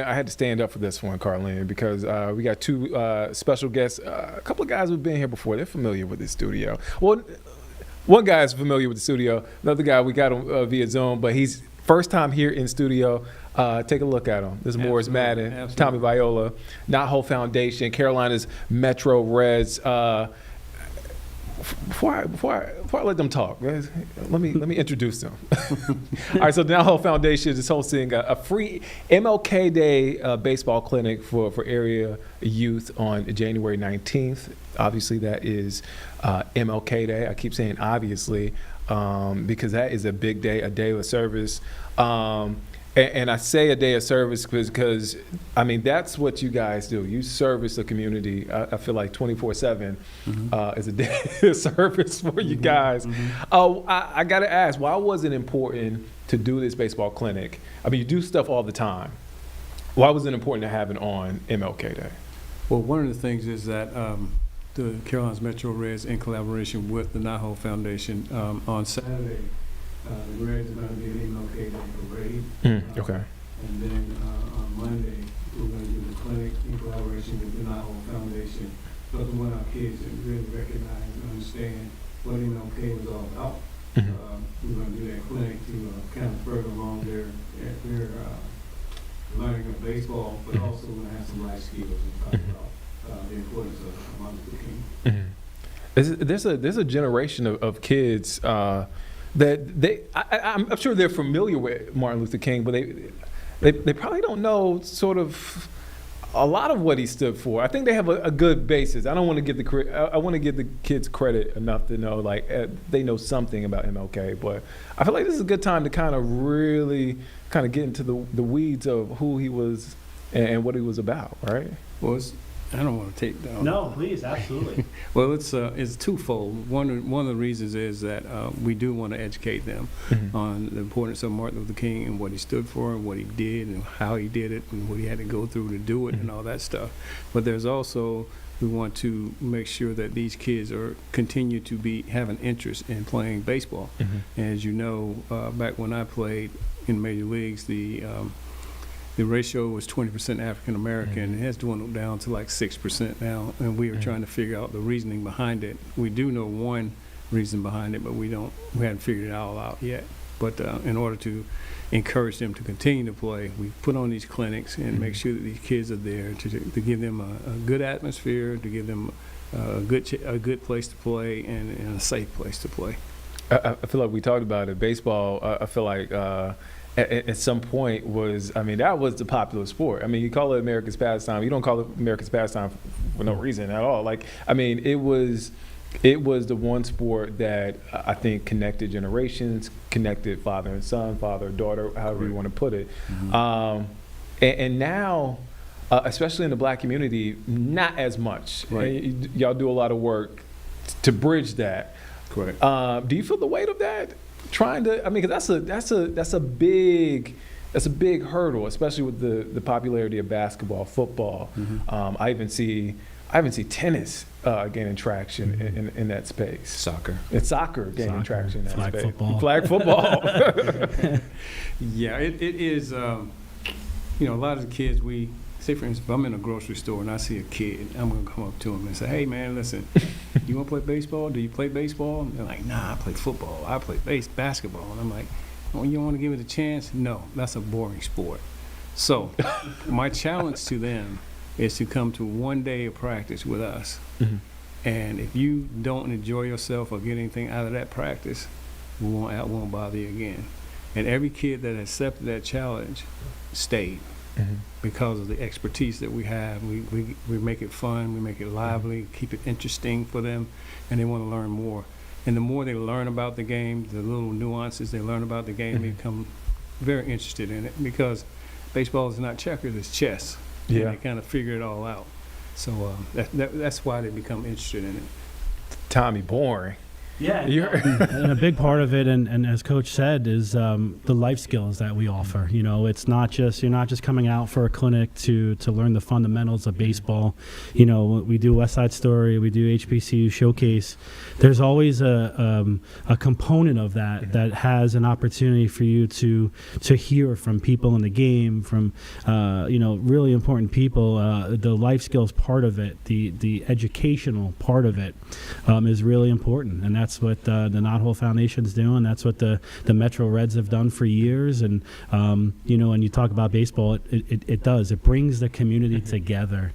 I had to stand up for this one, Carlene, because we got two special guests. A couple of guys who've been here before. They're familiar with the studio. Well, one guy is familiar with the studio. Another guy, we got him via Zoom, but he's first time here in studio. Take a look at him. This is Morris Madden, Tommy Viola, Knothole Foundation, Carolina's Metro Reds. Before I let them talk, guys, let me introduce them. All right, so the Knothole Foundation is hosting a free MLK Day baseball clinic for area youth on January 19th. Obviously, that is MLK Day. I keep saying obviously because that is a big day, a day of service. And I say a day of service because, I mean, that's what you guys do. You service the community. I feel like 24/7 is a day of service for you guys. I got to ask, why was it important to do this baseball clinic? I mean, you do stuff all the time. Why was it important to have it on MLK Day? Well, one of the things is that the Carolinas Metro Reds, in collaboration with the Knothole Foundation, on Saturday, the Reds are going to be an MLK Day parade. Okay. And then on Monday, we're going to do the clinic in collaboration with the Knothole Foundation. But we want our kids to really recognize and understand what MLK was all about. We're going to do that clinic to kind of further along their learning of baseball, but also we're going to have some life skills and talk about the importance of Martin Luther King. There's a generation of kids that I'm sure they're familiar with Martin Luther King, but they probably don't know sort of a lot of what he stood for. I think they have a good basis. I don't want to give I want to give the kids credit enough to know they know something about MLK, but I feel like this is a good time to kind of really kind of get into the weeds of who he was and what he was about, right? Well, I don't want to take down. No, please, absolutely. Well, it's twofold. One of the reasons is that we do want to educate them on the importance of Martin Luther King and what he stood for and what he did and how he did it and what he had to go through to do it and all that stuff. But there's also, we want to make sure that these kids continue to have an interest in playing baseball. And as you know, back when I played in major leagues, the ratio was 20% African American. It has dwindled down to like 6% now, and we are trying to figure out the reasoning behind it. We do know one reason behind it, but we haven't figured it all out yet. But in order to encourage them to continue to play, we put on these clinics and make sure that these kids are there to give them a good atmosphere, to give them a good place to play and a safe place to play. I feel like we talked about it. Baseball, I feel like at some point that was the popular sport. I mean, you call it America's pastime. You don't call it America's pastime for no reason at all. It was the one sport that I think connected generations, connected father and son, father and daughter, however you want to put it. And now, especially in the black community, not as much. Right. Y'all do a lot of work to bridge that. Correct. Do you feel the weight of that? Because that's a big hurdle, especially with the popularity of basketball, football. I even see tennis gaining traction in that space. Soccer. It's soccer gaining traction in that Flag space. football. Flag football. Yeah, it is. A lot of the kids say, for instance, if I'm in a grocery store and I see a kid, I'm going to come up to him and say, hey, man, listen, you want to play baseball? Do you play baseball? And they're like, nah, I play football. I play basketball. And I'm like, oh, you don't want to give it a chance? No, that's a boring sport. So my challenge to them is to come to one day of practice with us. And if you don't enjoy yourself or get anything out of that practice, we won't bother you again. And every kid that accepted that challenge stayed. Because of the expertise that we have. We make it fun, we make it lively, keep it interesting for them, and they want to learn more. And the more they learn about the game, the little nuances they learn about the game, they become very interested in it, because baseball is not checkers, it's chess. Yeah. And they kind of figure it all out. So that's why they become interested in it. Tommy, boring. Yeah, You're and a big part of it, and as Coach said, is the life skills that we offer. You know, it's not just you're not just coming out for a clinic to learn the fundamentals of baseball. You know, we do West Side Story, we do HBCU Showcase. There's always a component of that has an opportunity for you to hear from people in the game, from really important people. The life skills part of it, the educational part of it, is really important, and that's what the Knothole Foundation's doing. That's what the Metro Reds have done for years. And when you talk about baseball, it does. It brings the community together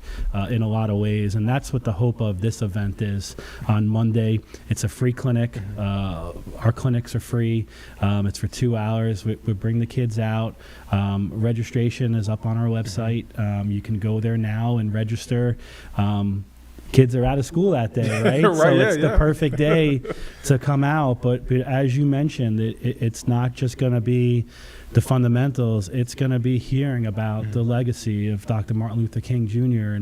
in a lot of ways, and that's what the hope of this event is. On Monday, it's a free clinic. Our clinics are free. It's for 2 hours. We bring the kids out. Registration is up on our website. You can go there now and register. Kids are out of school that day, right? Right, so yeah, it's the perfect day to come out. But as you mentioned, it's not just going to be the fundamentals. It's going to be hearing about the legacy of Dr. Martin Luther King Jr.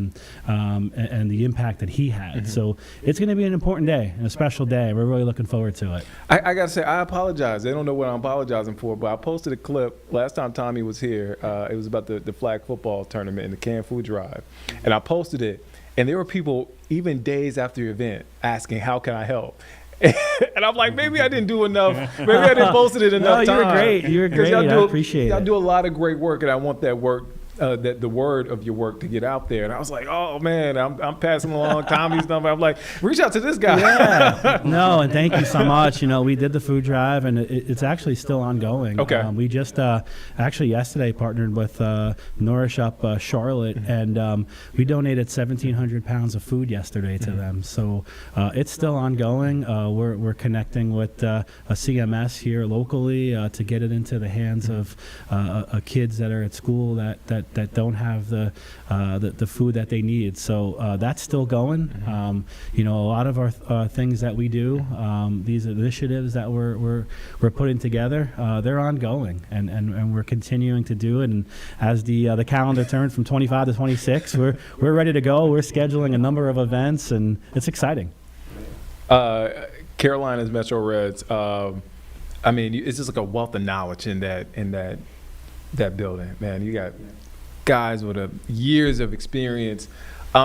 and the impact that he had. So it's going to be an important day and a special day. We're really looking forward to it. I got to say, I apologize. They don't know what I'm apologizing for, but I posted a clip last time Tommy was here. It was about the flag football tournament and the canned food drive. And I posted it, and there were people, even days after the event, asking, how can I help? And I'm like, maybe I didn't do enough. Maybe I didn't post it enough time. No, you're great. You're great. I appreciate it. Y'all do a lot of great work, and I want that work, the word of your work to get out there. And I was like, oh, man, I'm passing along Tommy's number. I'm like, reach out to this guy. Yeah. No, and thank you so much. You know, we did the food drive, and it's actually still ongoing. Okay. We just actually yesterday partnered with Nourish Up Charlotte, and we donated 1,700 pounds of food yesterday to them. So it's still ongoing. We're connecting with a CMS here locally to get it into the hands of kids that are at school that don't have the food that they need. So that's still going. A lot of our things that we do, these initiatives that we're putting together, they're ongoing, and we're continuing to do it. And as the calendar turns from 25 to 26, we're ready to go. We're scheduling a number of events, and it's exciting. Carolina's Metro Reds. It's just like a wealth of knowledge in that building, man. You got guys with years of experience.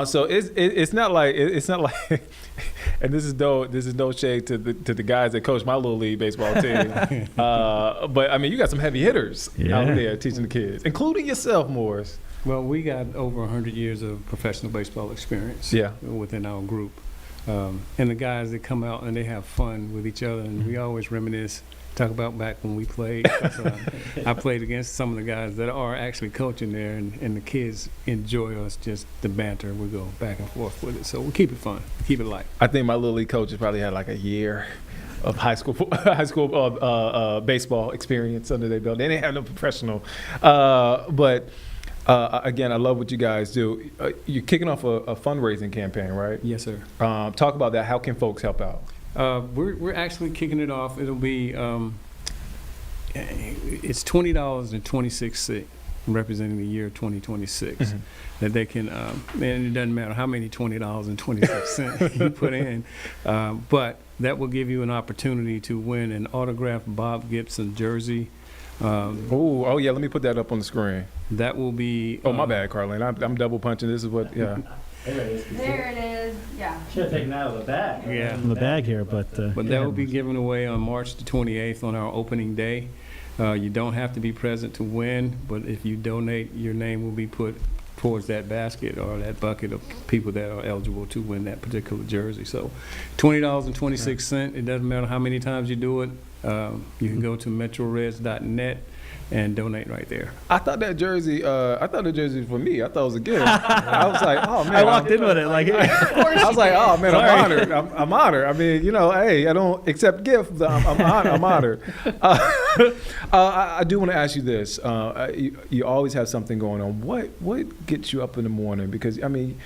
So it's not like and this is no shade to the guys that coach my little league baseball team. But you got some heavy hitters out there teaching the kids, including yourself, Morris. Well, we got over 100 years of professional baseball experience within our group. And the guys that come out and they have fun with each other, and we always reminisce, talk about back when we played. I played against some of the guys that are actually coaching there, and the kids enjoy us, just the banter. We go back and forth with it. So we keep it fun, keep it light. I think my little league coaches probably had like a year of high school baseball experience under their belt. They didn't have no professional. But again, I love what you guys do. You're kicking off a fundraising campaign, right? Yes, sir. Talk about that. How can folks help out? We're actually kicking it off. It'll be it's $20.26, representing the year 2026, that they can. And it doesn't matter how many $20.26 you put in, but that will give you an opportunity to win an autographed Bob Gibson jersey. Oh yeah. Let me put that up on the screen. That will be. Oh, my bad, Carlene. I'm double punching. This is what. Yeah. There it is. Yeah. Should have taken that out of the bag. Yeah. From the bag here, but that will be given away on March the 28th on our opening day. You don't have to be present to win, but if you donate, your name will be put towards that basket or that bucket of people that are eligible to win that particular jersey. So $20.26. It doesn't matter how many times you do it. You can go to metroreds.net and donate right there. I thought that jersey was for me. I thought it was a gift. I was like, oh man. I walked in with it like, I was like, oh man, I'm honored. I'm honored. Hey, I don't accept gifts. But I'm honored. I do want to ask you this. You always have something going on. What gets you up in the morning? Because you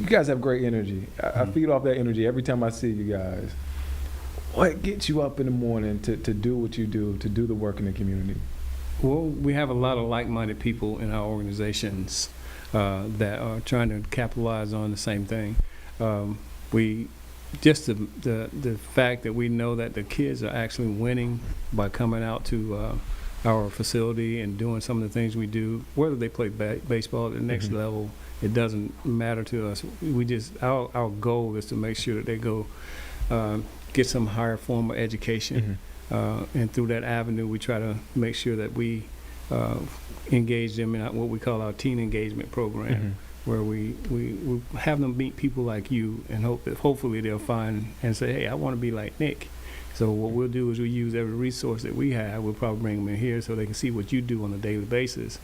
guys have great energy. I feed off that energy every time I see you guys. What gets you up in the morning to do what you do, to do the work in the community? Well, we have a lot of like-minded people in our organizations that are trying to capitalize on the same thing. We just the fact that we know that the kids are actually winning by coming out to our facility and doing some of the things we do, whether they play baseball at the next level, it doesn't matter to us. We just our goal is to make sure that they go get some higher form of education, and through that avenue, we try to make sure that we engage them in what we call our teen engagement program, where we have them meet people like you, and hopefully they'll find and say, hey, I want to be like Nick. So what we'll do is we use every resource that we have. We'll probably bring them in here so they can see what you do on a daily basis,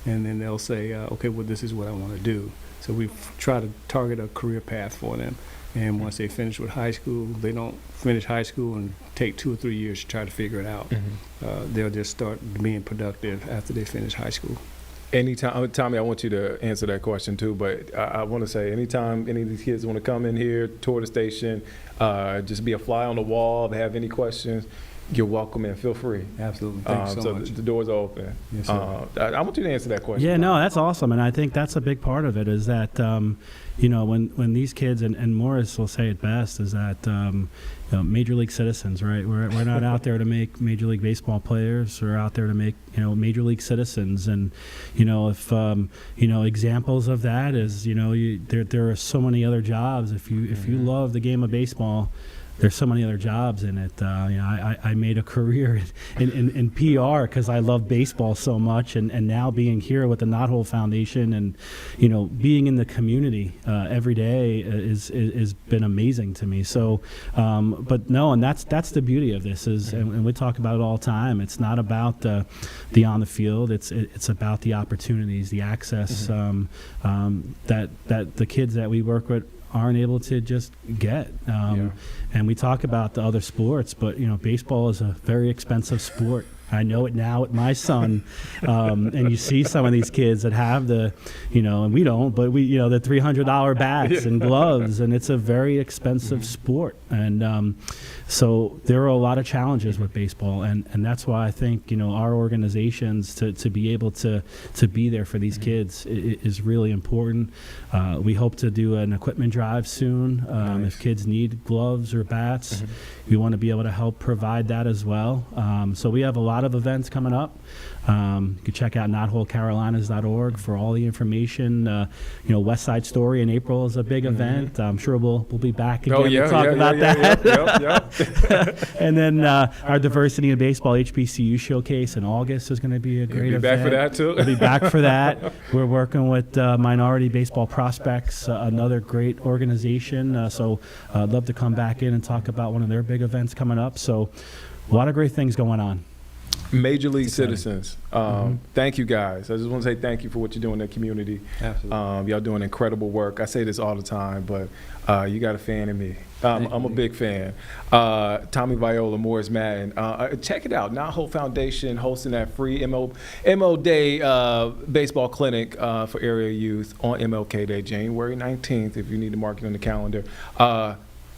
and then they'll say, okay, well, this is what I want to do. So we try to target a career path for them. And once they finish with high school, they don't finish high school and take 2 or 3 years to try to figure it out. They'll just start being productive after they finish high school. Anytime, Tommy, I want you to answer that question too, but I want to say anytime any of these kids want to come in here, tour the station, just be a fly on the wall, if they have any questions, you're welcome and feel free. Absolutely. Thanks so much. The doors are open. Yes, sir. I want you to answer that question. Yeah, no, that's awesome, and I think that's a big part of it. Is that when these kids and Morris will say it best is that major league citizens, right? We're not out there to make Major League Baseball players. We're out there to make major league citizens, and if examples of that is there are so many other jobs. If you love the game of baseball, there's so many other jobs in it. I made a career in PR because I love baseball so much, and now being here with the Knothole Foundation and being in the community every day is been amazing to me. So, but no, and that's the beauty of this is, and we talk about it all the time. It's not about the on the field. It's about the opportunities, the access that the kids that we work with aren't able to just get. And we talk about the other sports, but baseball is a very expensive sport. I know it now with my son, and you see some of these kids that have the, and we don't, but we, the $300 bats and gloves, and it's a very expensive sport. And so there are a lot of challenges with baseball, and that's why I think, our organizations to be able to be there for these kids is really important. We hope to do an equipment drive soon. If kids need gloves or bats, we want to be able to help provide that as well. So we have a lot of events coming up. You can check out knotholecarolinas.org for all the information. West Side Story in April is a big event. I'm sure we'll be back again to talk about that. And then our Diversity in Baseball HBCU Showcase in August is going to be a great event. Back for that too. We'll be back for that. We're working with Minority Baseball Prospects, another great organization. So I'd love to come back in and talk about one of their big events coming up. So a lot of great things going on. Major League Citizens. Thank you guys. I just want to say thank you for what you're doing in the community. Absolutely. Y'all doing incredible work. I say this all the time, but you got a fan in me. I'm a big fan. Tommy Viola, Morris Madden. Check it out. Knothole Foundation hosting that free ML Day baseball clinic for area youth on MLK Day, January 19th, if you need to mark it on the calendar.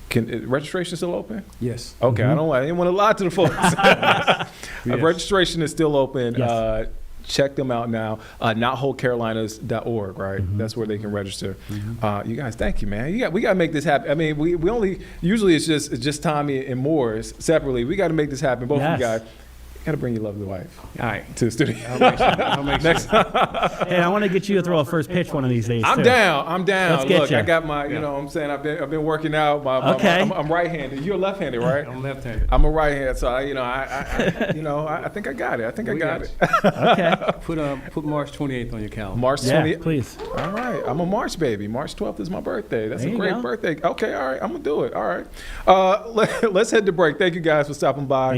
Registration still open? Yes. Okay, I didn't want to lie to the folks. Yes. Registration is still open. Yes. Check them out now. knotholecarolinas.org, right? That's where they can register. You guys, thank you, man. We got to make this happen. I mean, we only usually it's just Tommy and Morris separately. We got to make this happen. Both of you guys. Got to bring your lovely wife. All right. To the studio. I'll make sure. Next time. Hey, I want to get you to throw a first pitch one of these days. I'm too. down. Let's get Look, you. I got my, you know what I'm saying, I've been working out. I'm right-handed. You're left-handed, right? I'm left-handed. I'm a right-handed, so I think I got it. We got it. Okay. Put March 28th on your calendar. March 20th. Yeah, please. All right. I'm a March baby. March 12th is my birthday. That's There a you great go. birthday. Okay, all right. I'm going to do it. All right. Let's head to break. Thank you guys for stopping by.